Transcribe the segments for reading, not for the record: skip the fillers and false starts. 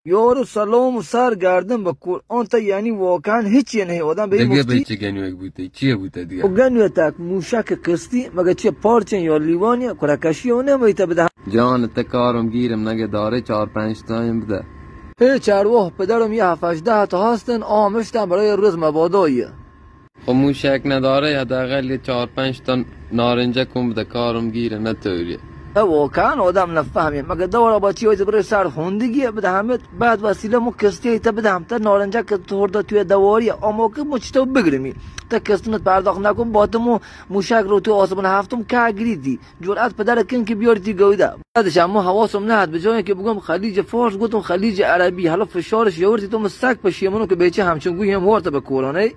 یارو سلام و سرگردن به قرآن تا یعنی واقعا هیچی نه آدم به دیگه مفتی چه گنیوک بوده چیه بوده دیگه و گنیو تک موشک قسطی مگه چه پارچن یا لیوانی کرکشی و نمیته بده جان تکارم گیرم نگه داره 4-5 تایم بده هیچ ارواح پدرم یه 7-8 تا هستن آمشتن برای روز مبادایی خب موشک نداره حداقل یه 4-5 تا نارنجک کن بده کارم گیره نطوریه واقعا آدم نفهمه مگه دورا با چی برای سر خوندگی بده همه بعد وسیله مو کستی تا بده هم تا نارنجک تورده توی دواری اما که مچتو بگرمی تا کستونت پرداخت نکن با تو موشک رو تو آسمان هفتم که گریدی جرأت پدر کن که بیاری تی گویده بعدش اما حواسم نهد به جایی که بگم خلیج فارس گفتم خلیج عربی حالا فشارش یورتی تو مسک پشیمونو که بیچه همچون گوی هم ورته به کورانه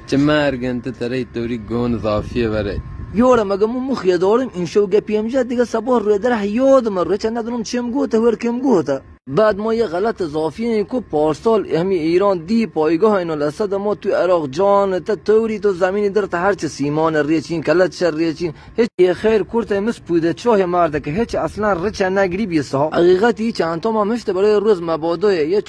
چه مرگ انت تره توری گون ضافیه بره یورا مگه مخی دارم این شو گپیم جد دیگه صبح روی در یادم روی چند ندونم چیم گوته ور کم گوته بعد ما یه غلط اضافی کو پارسال همی ایران دی پایگاه اینو لسد ما تو عراق جان تا توری تو زمینی در تا هرچه سیمان ریچین کلت شر ریچین هیچ خیر کورت مس پوده چاه مرده که هیچ اصلا رچ نگری بیسا حقیقتی چند تا ما مشته برای روز مبادای یه 4-5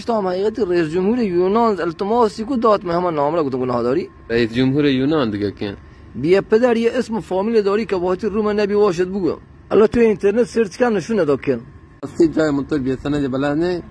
تا حقیقتی رئیس جمهور یونان التماسی کو داد مهمان نامه گفتم گناه داری رئیس جمهور یونان دیگه که بیا پدر یه اسم فامیل داری که باهاتی روم نبی واشد بگو الان تو اینترنت سرچ کن نشون نداد کن اصلی جای منطور بیستانه جه بلد نه